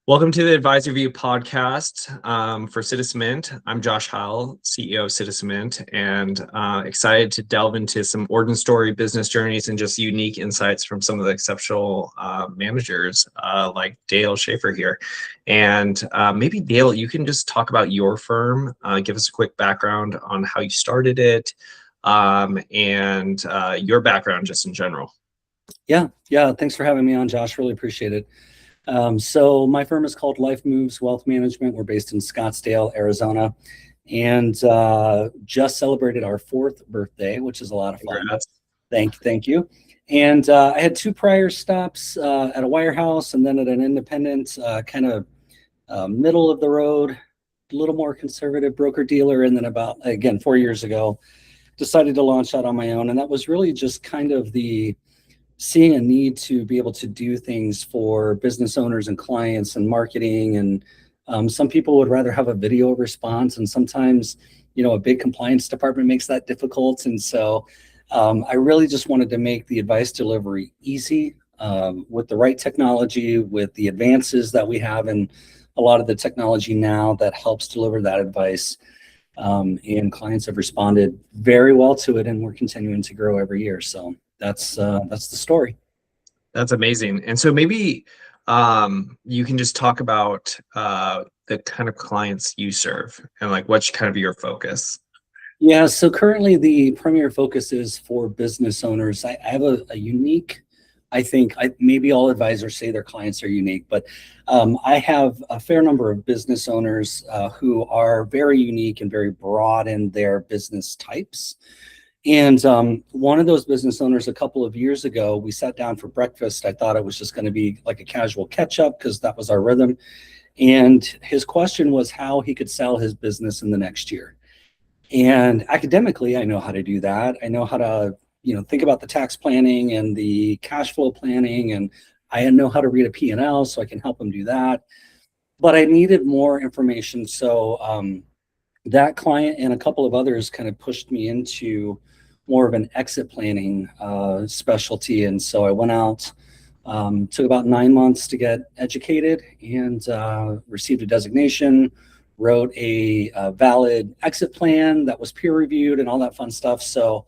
Welcome to the Advisor View podcast for Citizen Mint. I'm Josh Howell, CEO of Citizen Mint, and excited to delve into some origin story, business journeys, and just unique insights from some of the exceptional managers like Dale Shafer here. And maybe Dale, you can just talk about your firm, give us a quick background on how you started it, and your background just in general. Yeah. Thanks for having me on, Josh. Really appreciate it. So my firm is called Life Moves Wealth Management. We're based in Scottsdale, Arizona, and just celebrated our 4th birthday, which is a lot of fun. Congrats. Thank you. And I had 2 prior stops at a wirehouse and then at an independent, kind of middle of the road, a little more conservative broker dealer. And then about, again, 4 years ago, decided to launch out on my own. And that was really just kind of seeing a need to be able to do things for business owners and clients and marketing. And some people would rather have a video response. And sometimes, a big compliance department makes that difficult. And so I really just wanted to make the advice delivery easy with the right technology, with the advances that we have in a lot of the technology now that helps deliver that advice. And clients have responded very well to it, and we're continuing to grow every year. So that's the story. That's amazing. And so maybe you can just talk about the kind of clients you serve and like what's kind of your focus. Yeah, so currently the primary focus is for business owners. I have a unique, maybe all advisors say their clients are unique, but I have a fair number of business owners who are very unique and very broad in their business types. And one of those business owners a couple of years ago, we sat down for breakfast. I thought it was just going to be like a casual catch up because that was our rhythm. And his question was how he could sell his business in the next year. And academically, I know how to do that. I know how to, think about the tax planning and the cash flow planning. And I know how to read a P&L, so I can help him do that. But I needed more information. So that client and a couple of others kind of pushed me into more of an exit planning specialty. And so I went out, took about 9 months to get educated and received a designation, wrote a valid exit plan that was peer reviewed and all that fun stuff. So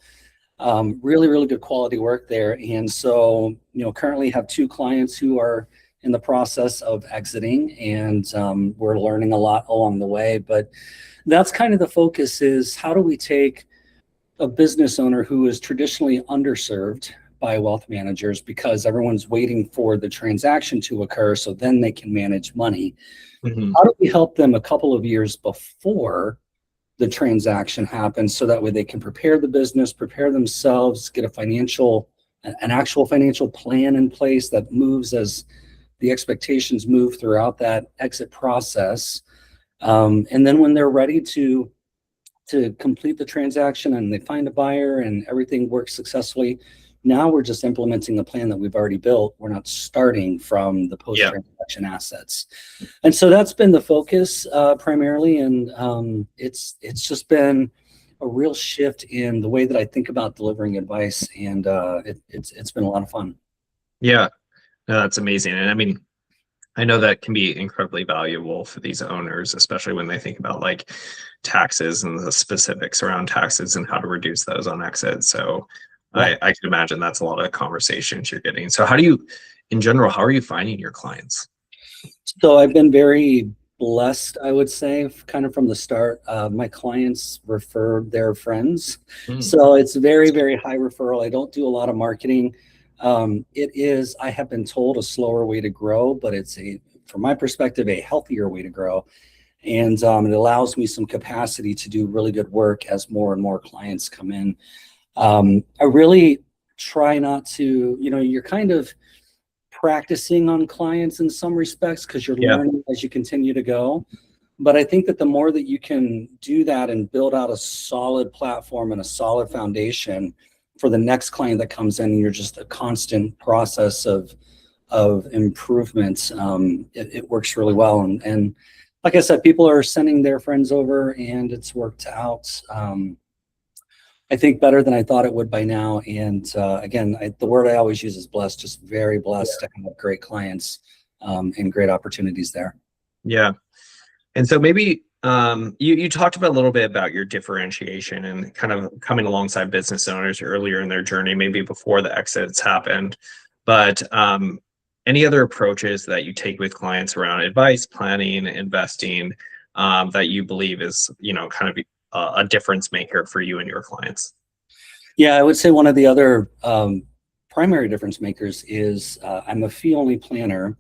really, really good quality work there. And so, currently have 2 clients who are in the process of exiting, and we're learning a lot along the way. But that's kind of the focus, is how do we take a business owner who is traditionally underserved by wealth managers because everyone's waiting for the transaction to occur so then they can manage money. Mm-hmm. How do we help them a couple of years before the transaction happens so that way they can prepare the business, prepare themselves, get an actual financial plan in place that moves as the expectations move throughout that exit process. And then when they're ready to complete the transaction and they find a buyer and everything works successfully, now we're just implementing the plan that we've already built. We're not starting from the post-transaction assets. And so that's been the focus primarily. And it's just been a real shift in the way that I think about delivering advice. And it's been a lot of fun. Yeah, no, that's amazing. And I mean, I know that can be incredibly valuable for these owners, especially when they think about like taxes and the specifics around taxes and how to reduce those on exit. So I can imagine that's a lot of conversations you're getting. So how are you finding your clients? So I've been very blessed, I would say, kind of from the start. My clients refer their friends. So it's very, very high referral. I don't do a lot of marketing. It is, I have been told, a slower way to grow, but it's from my perspective, a healthier way to grow. And it allows me some capacity to do really good work as more and more clients come in. I really try not to, you're kind of practicing on clients in some respects because you're learning as you continue to go. But I think that the more that you can do that and build out a solid platform and a solid foundation for the next client that comes in, and you're just a constant process of improvements, it works really well. And like I said, people are sending their friends over, and it's worked out, I think, better than I thought it would by now. And again, the word I always use is blessed, just very blessed to have great clients and great opportunities there. Yeah. And so maybe you talked about a little bit about your differentiation and kind of coming alongside business owners earlier in their journey, maybe before the exits happened. But any other approaches that you take with clients around advice, planning, investing, that you believe is, kind of a difference maker for you and your clients? Yeah, I would say one of the other primary difference makers is I'm a fee-only planner,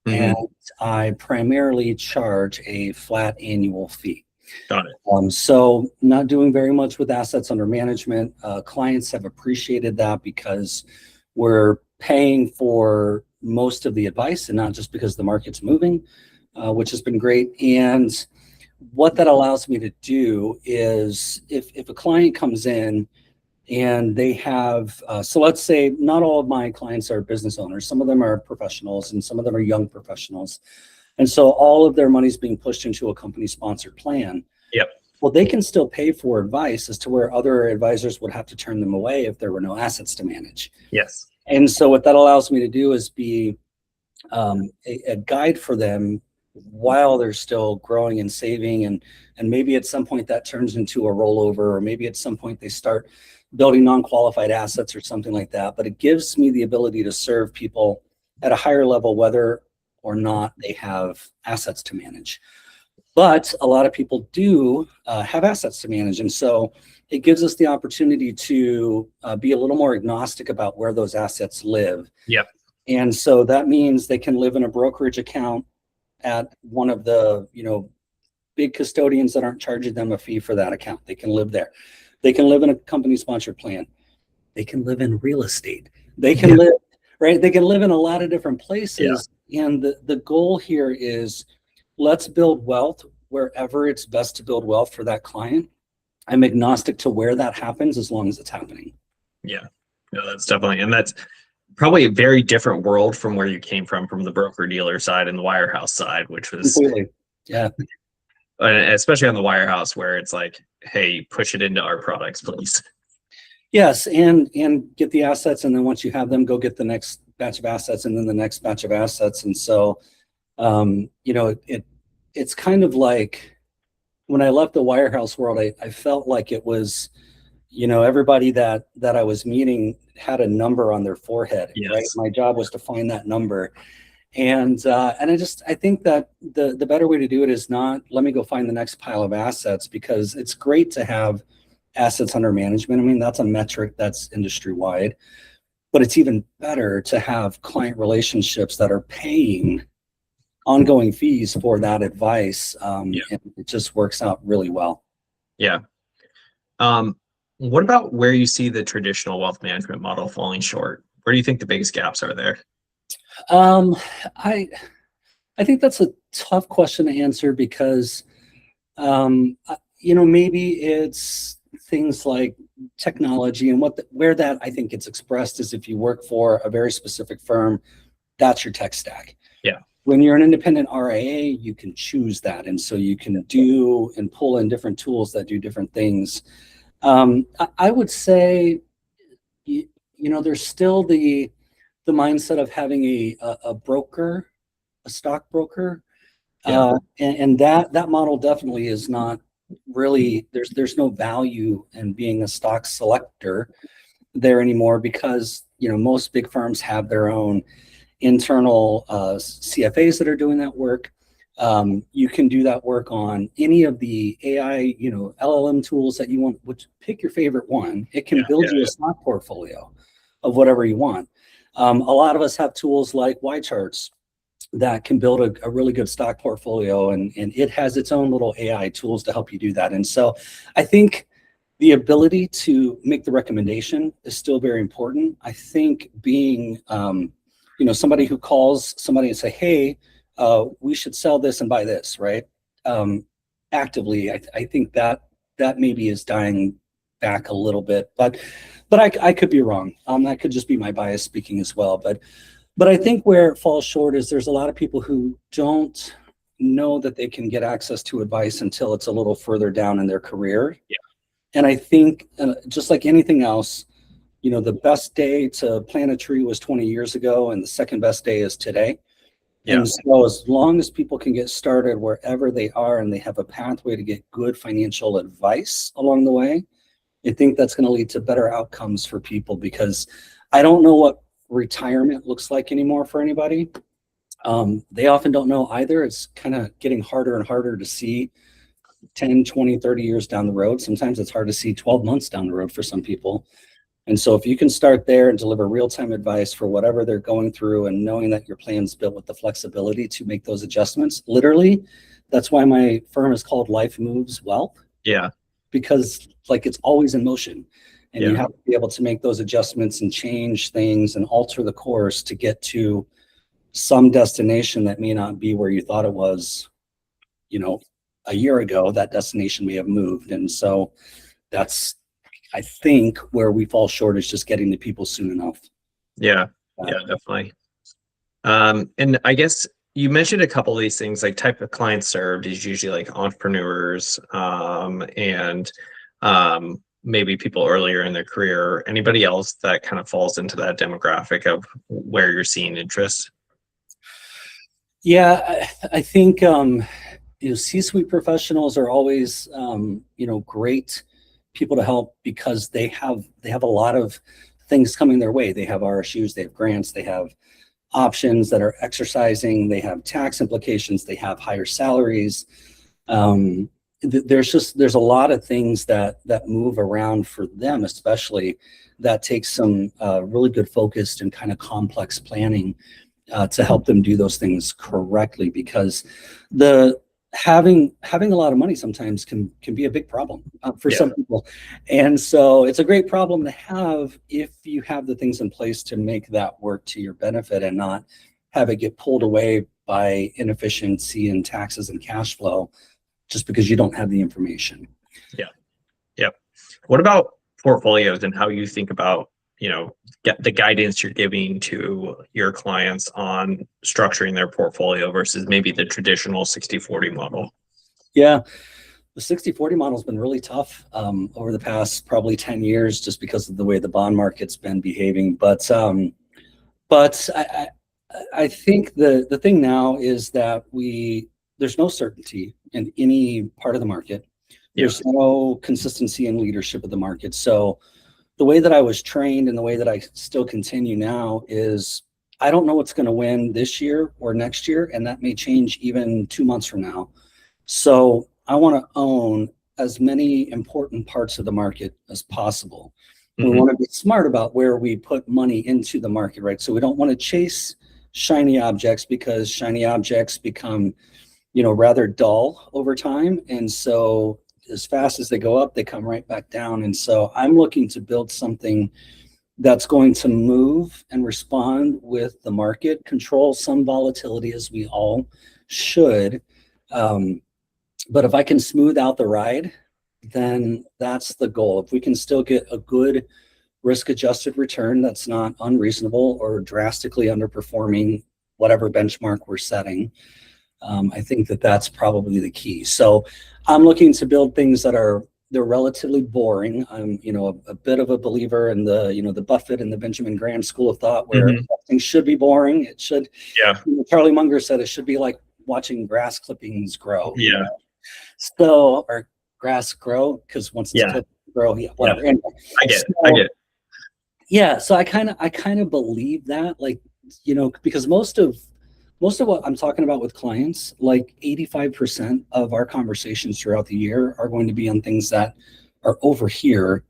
and I primarily charge a flat annual fee. Got it. So not doing very much with assets under management. Clients have appreciated that because we're paying for most of the advice and not just because the market's moving, which has been great. And what that allows me to do is if a client comes in and they have, so let's say not all of my clients are business owners. Some of them are professionals and some of them are young professionals. And so all of their money is being pushed into a company sponsored plan. Yep. Well, they can still pay for advice as to where other advisors would have to turn them away if there were no assets to manage. Yes. And so what that allows me to do is be a guide for them while they're still growing and saving. And maybe at some point that turns into a rollover, or maybe at some point they start building non-qualified assets or something like that. But it gives me the ability to serve people at a higher level, whether or not they have assets to manage. But a lot of people do have assets to manage. And so it gives us the opportunity to be a little more agnostic about where those assets live. Yep. And so that means they can live in a brokerage account at one of the, big custodians that aren't charging them a fee for that account. They can live there. They can live in a company sponsored plan. They can live in real estate. They can live, right? They can live in a lot of different places. Yeah. And the goal here is let's build wealth wherever it's best to build wealth for that client. I'm agnostic to where that happens as long as it's happening. Yeah, no, that's definitely, and that's probably a very different world from where you came from the broker dealer side and the wirehouse side, which was completely, yeah. Especially on the wirehouse where it's like, hey, push it into our products, please. Yes, and get the assets, and then once you have them, go get the next batch of assets, and then the next batch of assets. And so, it's kind of like when I left the wirehouse world, I felt like it was, everybody that I was meeting had a number on their forehead. Yes. Right? My job was to find that number. And I think that the better way to do it is not let me go find the next pile of assets, because it's great to have assets under management. I mean, that's a metric that's industry wide, but it's even better to have client relationships that are paying ongoing fees for that advice. And it just works out really well. Yeah. What about where you see the traditional wealth management model falling short? Where do you think the biggest gaps are there? I think that's a tough question to answer because, maybe it's things like technology, and where that I think gets expressed is if you work for a very specific firm, that's your tech stack. Yeah. When you're an independent RIA, you can choose that. And so you can do and pull in different tools that do different things. I would say, there's still the mindset of having a broker, a stockbroker. Yeah. And that model definitely is not really, there's no value in being a stock selector there anymore, because, most big firms have their own internal CFAs that are doing that work. You can do that work on any of the AI, LLM tools that you want, which pick your favorite one. It can build you a stock portfolio of whatever you want. A lot of us have tools like Y charts that can build a really good stock portfolio, and it has its own little AI tools to help you do that. And so I think the ability to make the recommendation is still very important. I think being, somebody who calls somebody and say, hey, we should sell this and buy this, right? Actively, I think that maybe is dying back a little bit, but I could be wrong. That could just be my bias speaking as well. But I think where it falls short is there's a lot of people who don't know that they can get access to advice until it's a little further down in their career. Yeah. And I think just like anything else, the best day to plant a tree was 20 years ago, and the second best day is today. Yeah. And so as long as people can get started wherever they are and they have a pathway to get good financial advice along the way, I think that's going to lead to better outcomes for people, because I don't know what retirement looks like anymore for anybody. They often don't know either. It's kind of getting harder and harder to see 10, 20, 30 years down the road. Sometimes it's hard to see 12 months down the road for some people. And so if you can start there and deliver real-time advice for whatever they're going through, and knowing that your plan's built with the flexibility to make those adjustments, literally, that's why my firm is called Life Moves Wealth, Yeah. because like it's always in motion, and you Yeah. have to be able to make those adjustments and change things and alter the course to get to some destination that may not be where you thought it was, a year ago. That destination may have moved. And so that's, I think, where we fall short, is just getting to people soon enough. Yeah. Yeah, definitely. And I guess you mentioned a couple of these things, like type of clients served is usually like entrepreneurs, and maybe people earlier in their career. Anybody else that kind of falls into that demographic of where you're seeing interest? Yeah, I think C-suite professionals are always great people to help, because they have a lot of things coming their way. They have RSUs, they have grants, they have options that are exercising, they have tax implications, they have higher salaries. There's a lot of things that move around for them, especially, that takes some really good focused and kind of complex planning to help them do those things correctly, because the having a lot of money sometimes can be a big problem for Yeah. some people. And so it's a great problem to have if you have the things in place to make that work to your benefit, and not have it get pulled away by inefficiency in taxes and cash flow just because you don't have the information. Yeah. Yeah. What about portfolios and how you think about, get the guidance you're giving to your clients on structuring their portfolio versus maybe the traditional 60/40 model? Yeah, the 60/40 model has been really tough over the past probably 10 years, just because of the way the bond market's been behaving. But I think the thing now is that there's no certainty in any part of the market. Yeah. There's no consistency in leadership of the market. So the way that I was trained, and the way that I still continue now, is I don't know what's going to win this year or next year, and that may change even 2 months from now. So I want to own as many important parts of the market as possible. We Mhm. want to be smart about where we put money into the market, right? So we don't want to chase shiny objects, because shiny objects become, rather dull over time. And so as fast as they go up, they come right back down. And so I'm looking to build something that's going to move and respond with the market, control some volatility, as we all should. But if I can smooth out the ride, then that's the goal. If we can still get a good risk adjusted return that's not unreasonable or drastically underperforming whatever benchmark we're setting, I think that's probably the key. So I'm looking to build things they're relatively boring. I'm, a bit of a believer in the Buffett and the Benjamin Graham school of thought, where things should be boring. It should, Yeah. Charlie Munger said, it should be like watching grass clippings grow. Yeah. So, or grass grow, because once it's Yeah. clipped, grow, yeah, whatever. Yeah. Anyway, I get it. I get it. yeah, so I kind of believe that, like, because most of what I'm talking about with clients, like 85% of our conversations throughout the year are going to be on things that are over here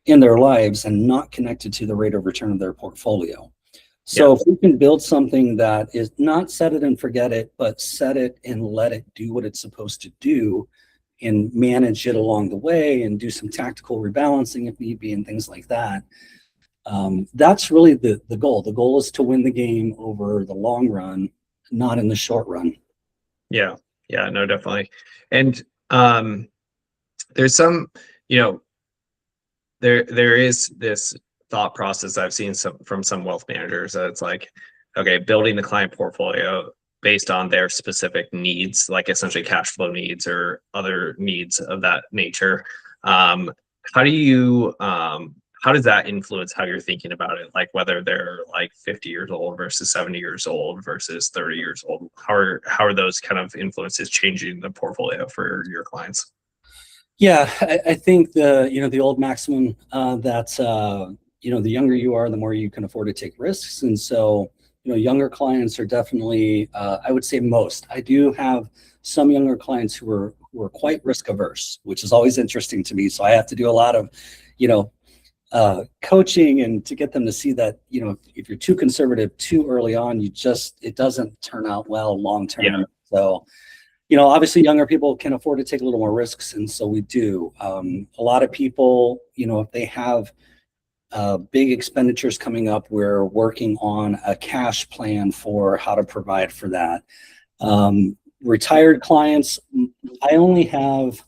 in their lives and not connected to the rate of return of their portfolio. So if we can build something that is not set it and forget it, but set it and let it do what it's supposed to do, and manage it along the way, and do some tactical rebalancing if need be, and things like that. That's really the goal. The goal is to win the game over the long run, not in the short run. Yeah. Yeah. No, definitely. And there's some, there is this thought process I've seen from some wealth managers that it's like, okay, building the client portfolio based on their specific needs, like essentially cash flow needs or other needs of that nature. How do you how does that influence how you're thinking about it? Like whether they're like 50 years old versus 70 years old versus 30 years old. How are those kind of influences changing the portfolio for your clients? Yeah, I think the old maximum that the younger you are, the more you can afford to take risks. And so, younger clients are definitely, I would say most. I do have some younger clients who are quite risk averse, which is always interesting to me. So I have to do a lot of, you know, coaching and to get them to see that, if you're too conservative too early on, it doesn't turn out well long Yeah. term. So obviously younger people can afford to take a little more risks, and so we do. A lot of people, if they have big expenditures coming up, we're working on a cash plan for how to provide for that. Retired clients, I only have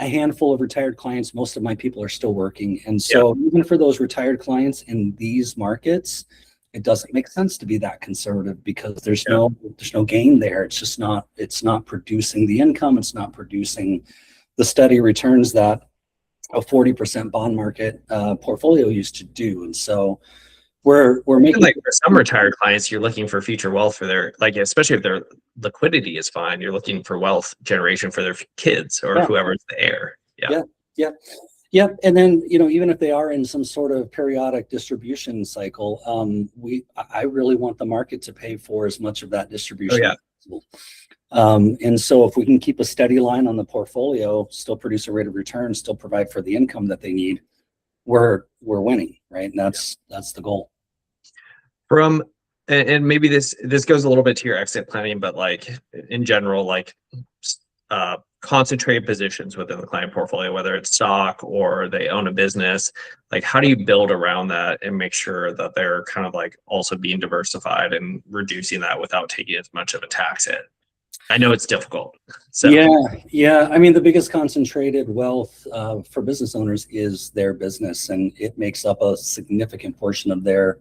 a handful of retired clients. Most of my people are still working, and so even for those retired clients in these markets, it doesn't make sense to be that conservative because there's no gain there. It's not producing the income. It's not producing the steady returns that a 40% bond market portfolio used to do. And so we're making, like for some retired clients, you're looking for future wealth for their, like, especially if their liquidity is fine, you're looking for wealth generation for their kids or yeah, whoever's the heir. yeah. Yeah, and then even if they are in some sort of periodic distribution cycle, I really want the market to pay for as much of that distribution as possible. And so if we can keep a steady line on the portfolio, still produce a rate of return, still provide for the income that they need, we're winning, right? And that's the goal. From and maybe this goes a little bit to your exit planning, but like in general, like concentrated positions within the client portfolio, whether it's stock or they own a business, like how do you build around that and make sure that they're kind of like also being diversified and reducing that without taking as much of a tax hit? I know it's difficult. So yeah. I mean, the biggest concentrated wealth for business owners is their business, and it makes up a significant portion of their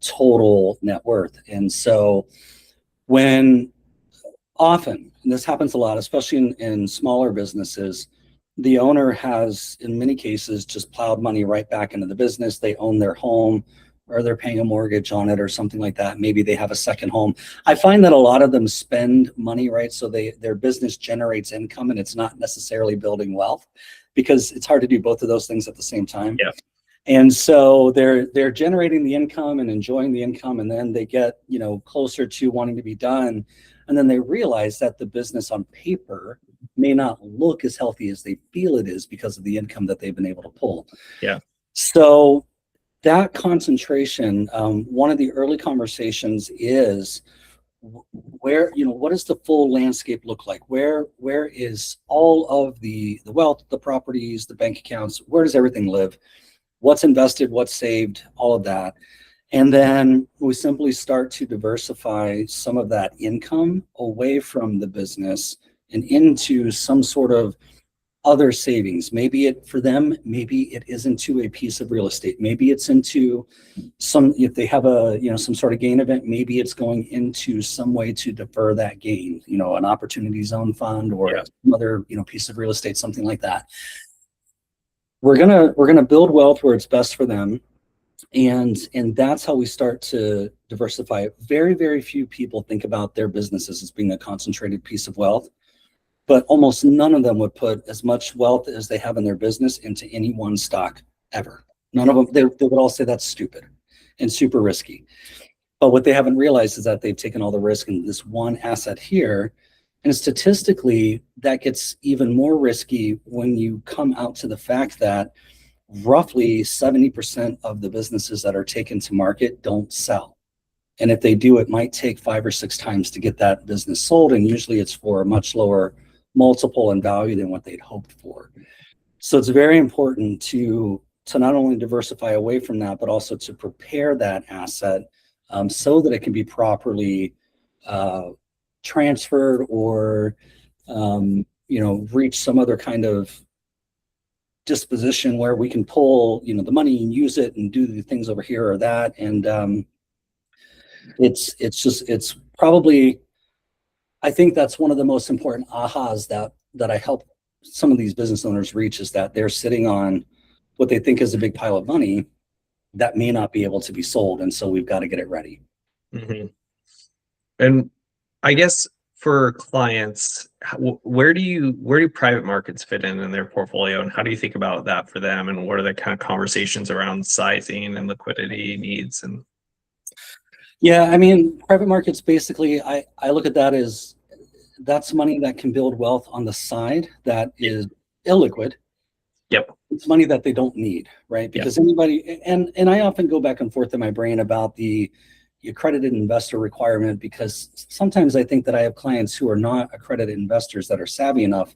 total net worth. And so when often, and this happens a lot, especially in smaller businesses, the owner has, in many cases, just plowed money right back into the business. They own their home, or they're paying a mortgage on it or something like that. Maybe they have a second home. I find that a lot of them spend money, right? So their business generates income and it's not necessarily building wealth, because it's hard to do both of those things at the same time. yeah. And so they're generating the income and enjoying the income, and then they get closer to wanting to be done, and then they realize that the business on paper may not look as healthy as they feel it is because of the income that they've been able to pull. Yeah. So that concentration, one of the early conversations is where, what does the full landscape look like? Where is all of the wealth, the properties, the bank accounts? Where does everything live? What's invested, what's saved, all of that. And then we simply start to diversify some of that income away from the business and into some sort of other savings. Maybe maybe it is into a piece of real estate. Maybe it's into if they have some sort of gain event, maybe it's going into some way to defer that gain, an opportunity zone fund or some other, piece of real estate, something like that. We're gonna build wealth where it's best for them, and that's how we start to diversify. Very, very few people think about their businesses as being a concentrated piece of wealth, but almost none of them would put as much wealth as they have in their business into any one stock ever. None of them. They would all say that's stupid and super risky. But what they haven't realized is that they've taken all the risk in this one asset here. And statistically, that gets even more risky when you come out to the fact that roughly 70% of the businesses that are taken to market don't sell. And if they do, it might take 5 or 6 times to get that business sold. And usually it's for a much lower multiple in value than what they'd hoped for. So it's very important to not only diversify away from that, but also to prepare that asset so that it can be properly transferred or reach some other kind of disposition where we can pull the money and use it and do the things over here or that. And it's probably, I think that's one of the most important ahas that I help some of these business owners reach, is that they're sitting on what they think is a big pile of money that may not be able to be sold. And so we've got to get it ready. Mhm. And I guess for clients, where do private markets fit in their portfolio, and how do you think about that for them? And what are the kind of conversations around sizing and liquidity needs? And Yeah, I mean, private markets basically, I look at that as that's money that can build wealth on the side that is illiquid. yep, It's money that they don't need, right? yep, Because anybody, and I often go back and forth in my brain about the accredited investor requirement, because sometimes I think that I have clients who are not accredited investors that are savvy enough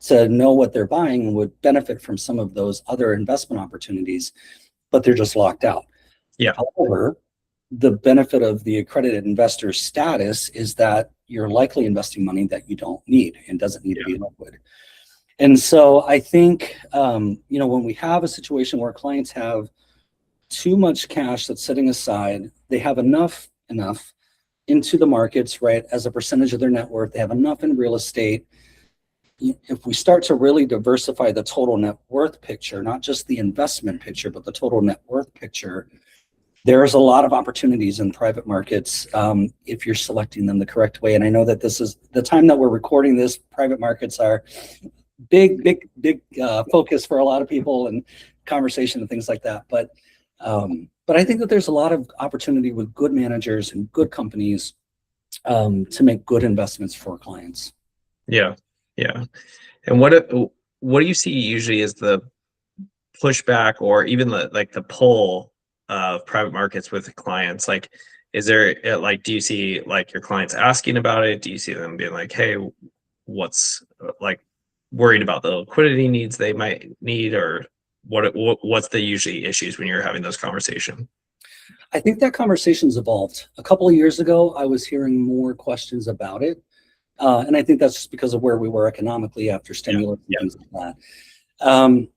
to know what they're buying and would benefit from some of those other investment opportunities, but they're just locked out. yeah, However, the benefit of the accredited investor status is that you're likely investing money that you don't need and doesn't need to be liquid. And so I think, when we have a situation where clients have too much cash that's sitting aside, they have enough into the markets, right, as a percentage of their net worth, they have enough in real estate. If we start to really diversify the total net worth picture, not just the investment picture, but the total net worth picture, there's a lot of opportunities in private markets if you're selecting them the correct way. And I know that this is the time that we're recording this. Private markets are big focus for a lot of people and conversation and things like that. But I think that there's a lot of opportunity with good managers and good companies to make good investments for clients. yeah, yeah. And what do you see usually as the pushback, or even the pull of private markets with clients? Like, is there do you see like your clients asking about it? Do you see them being like, hey, what's like worried about the liquidity needs they might need, or what's the usually issues when you're having those conversations? I think that conversation's evolved. A couple of years ago, I was hearing more questions about it. And I think that's just because of where we were economically after stimulus and things like that.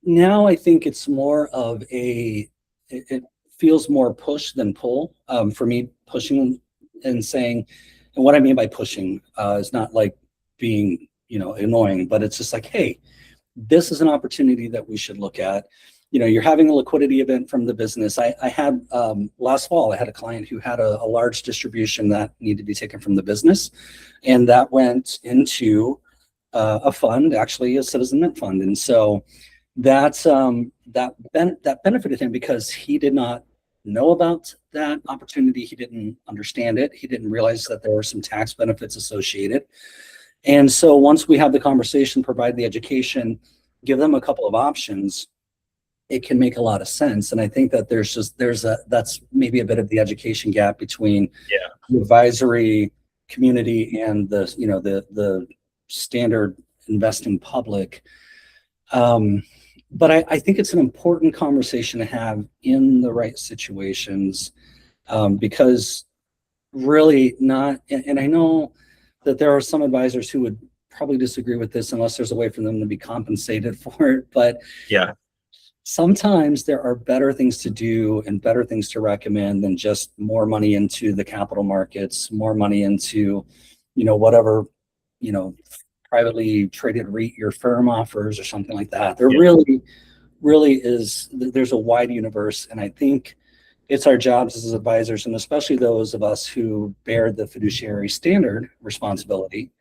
Now I think it's more of it feels more push than pull. For me, pushing and saying, and what I mean by pushing is not like being, annoying, but it's just like, hey, this is an opportunity that we should look at. You're having a liquidity event from the business. I had last fall, I had a client who had a large distribution that needed to be taken from the business, and that went into a fund, actually a Citizen Mint fund. And so that benefited him because he did not know about that opportunity. He didn't understand it. He didn't realize that there were some tax benefits associated. And so once we have the conversation, provide the education, give them a couple of options, it can make a lot of sense. And I think that that's maybe a bit of the education gap between the advisory community and the standard investing public. But I think it's an important conversation to have in the right situations, because really not, and I know that there are some advisors who would probably disagree with this unless there's a way for them to be compensated for it. But Yeah, sometimes there are better things to do and better things to recommend than just more money into the capital markets, more money into, whatever, privately traded REIT your firm offers or something like that. There really is, there's a wide universe. And I think it's our jobs as advisors, and especially those of us who bear the fiduciary standard responsibility,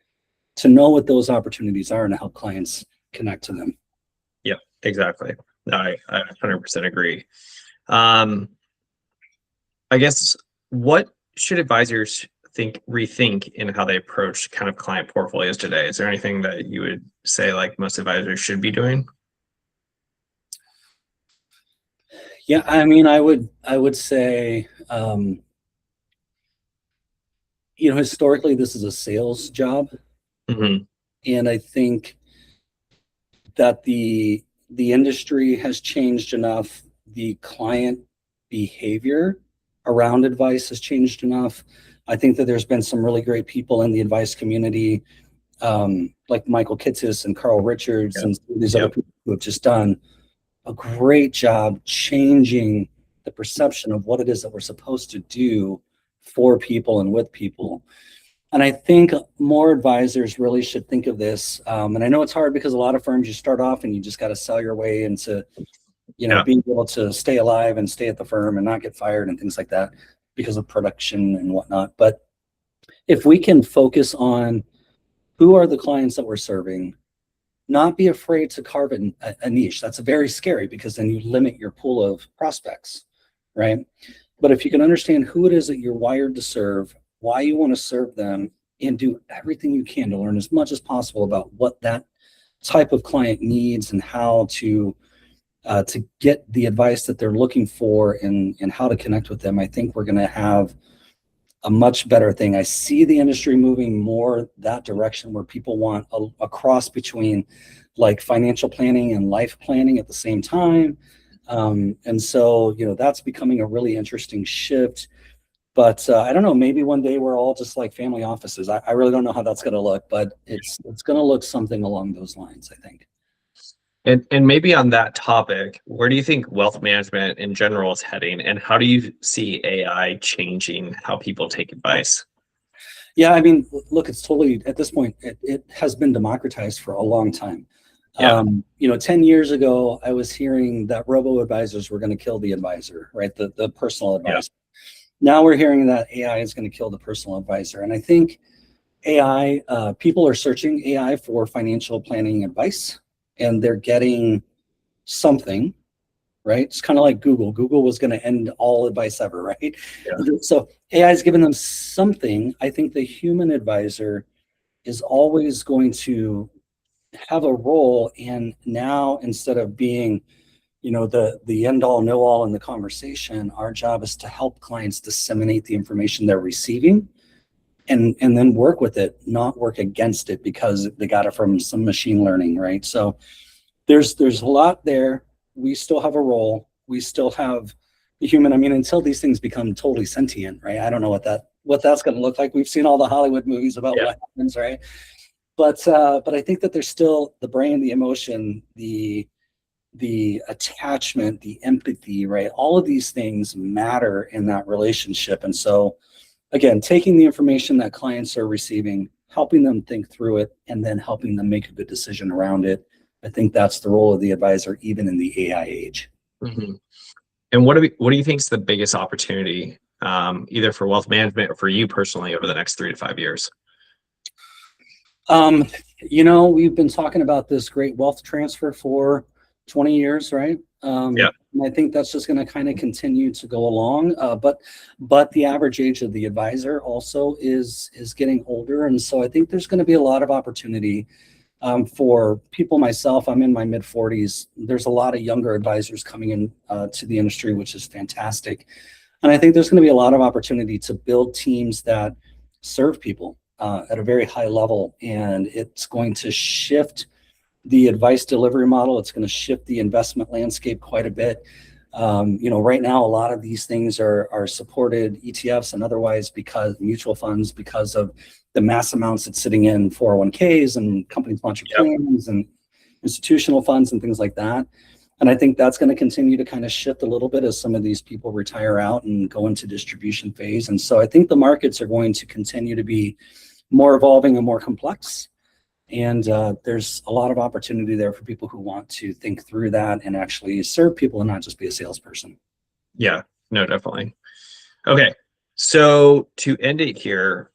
to know what those opportunities are and help clients connect to them. yeah, exactly. I 100% agree. I guess, what should advisors rethink in how they approach kind of client portfolios today? Is there anything that you would say like most advisors should be doing? Yeah, I mean, I would say, historically, this is a sales job, Mm-hmm. and I think that the industry has changed enough. The client behavior around advice has changed enough. I think that there's been some really great people in the advice community, like Michael Kitces and Carl Richards and these other people who have just done a great job changing the perception of what it is that we're supposed to do for people and with people. And I think more advisors really should think of this. And I know it's hard because a lot of firms, you start off and you just got to sell your way into, Yeah. being able to stay alive and stay at the firm and not get fired and things like that because of production and whatnot. But if we can focus on who are the clients that we're serving, not be afraid to carve a niche. That's very scary because then you limit your pool of prospects, right? But if you can understand who it is that you're wired to serve, why you want to serve them, and do everything you can to learn as much as possible about what that type of client needs and how to get the advice that they're looking for and how to connect with them, I think we're going to have a much better thing. I see the industry moving more that direction where people want a cross between like financial planning and life planning at the same time. And so, that's becoming a really interesting shift. But I don't know, maybe one day we're all just like family offices. I really don't know how that's going to look, but it's going to look something along those lines, I think. And maybe on that topic, where do you think wealth management in general is heading, and how do you see AI changing how people take advice? Yeah, I mean, look, it's totally, at this point, it has been democratized for a long time. Yeah. 10 years ago, I was hearing that robo advisors were going to kill the advisor, right? The personal Yeah. advisor. Now we're hearing that AI is going to kill the personal advisor. And I think AI, people are searching AI for financial planning advice, and they're getting something, right? It's kind of like Google. Google was going to end all advice ever, right? Yeah. So AI has given them something. I think the human advisor is always going to have a role. And now, instead of being, the end all know all in the conversation, our job is to help clients disseminate the information they're receiving and then work with it, not work against it because they got it from some machine learning, right? So there's a lot there. We still have a role. We still have the human. I mean, until these things become totally sentient, right? I don't know what that's going to look like. We've seen all the Hollywood movies about Yeah. what happens, right? But I think that there's still the brain, the emotion, the attachment, the empathy, right? All of these things matter in that relationship. And so again, taking the information that clients are receiving, helping them think through it, and then helping them make a good decision around it. I think that's the role of the advisor, even in the AI age. Mm-hmm. And what do you think is the biggest opportunity, either for wealth management or for you personally, over the next 3 to 5 years? We've been talking about this great wealth transfer for 20 years, right? Yeah. And I think that's just going to kind of continue to go along. But the average age of the advisor also is getting older, and so I think there's going to be a lot of opportunity for people. Myself, I'm in my mid 40s. There's a lot of younger advisors coming in to the industry, which is fantastic. And I think there's going to be a lot of opportunity to build teams that serve people at a very high level, and it's going to shift the advice delivery model. It's going to shift the investment landscape quite a bit. Right now, a lot of these things are supported ETFs and otherwise because mutual funds, because of the mass amounts that's sitting in 401ks and company sponsored plans and institutional funds and things like that. And I think that's going to continue to kind of shift a little bit as some of these people retire out and go into distribution phase. And so I think the markets are going to continue to be more evolving and more complex. And there's a lot of opportunity there for people who want to think through that and actually serve people and not just be a salesperson. Yeah, no, definitely. Okay. So to end it here,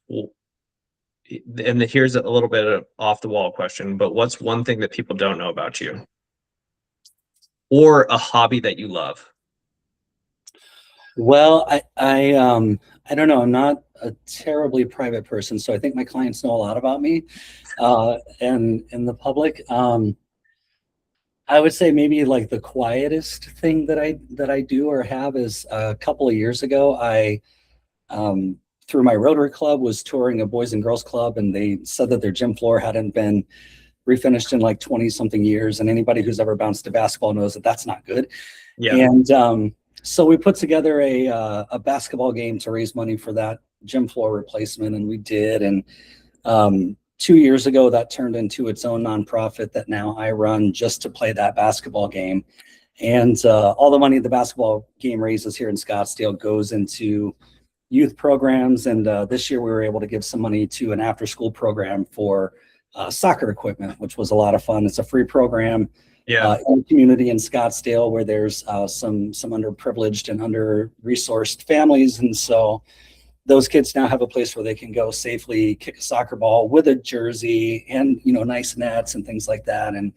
and here's a little bit of off the wall question, but what's one thing that people don't know about you, or a hobby that you love? Well, I don't know. I'm not a terribly private person, so I think my clients know a lot about me, and in the public. I would say maybe like the quietest thing that I do or have is a couple of years ago, I through my Rotary Club was touring a Boys and Girls Club, and they said that their gym floor hadn't been refinished in like 20 something years. And anybody who's ever bounced a basketball knows that that's not good. Yeah. And so we put together a basketball game to raise money for that gym floor replacement, and we did. And 2 years ago, that turned into its own nonprofit that now I run just to play that basketball game. And all the money the basketball game raises here in Scottsdale goes into youth programs. And this year we were able to give some money to an after-school program for soccer equipment, which was a lot of fun. It's a free program Yeah. in the community in Scottsdale where there's some underprivileged and under-resourced families. And so those kids now have a place where they can go safely kick a soccer ball with a jersey and, nice nets and things like that. And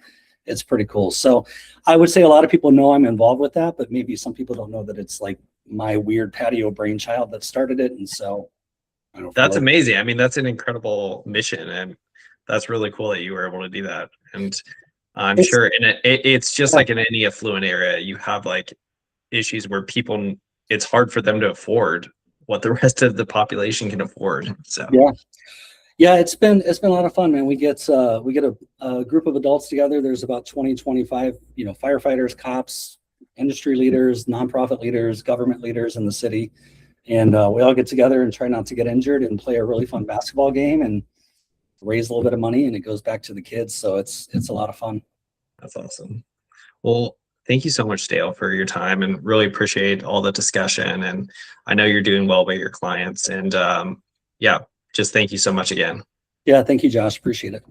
it's pretty cool. So I would say a lot of people know I'm involved with that, but maybe some people don't know that it's like my weird patio brainchild that started it. And so I don't know. That's amazing. I mean, that's an incredible mission, and that's really cool that you were able to do that. And I'm sure it's just like in any affluent area, you have like issues where people, it's hard for them to afford what the rest of the population can afford. So yeah, it's been a lot of fun, man. We get a group of adults together. There's about 20, 25, firefighters, cops, industry leaders, nonprofit leaders, government leaders in the city. And we all get together and try not to get injured and play a really fun basketball game and raise a little bit of money, and it goes back to the kids. So it's a lot of fun. That's awesome. Well, thank you so much, Dale, for your time, and really appreciate all the discussion. And I know you're doing well by your clients. And just thank you so much again. Yeah, thank you, Josh. Appreciate it.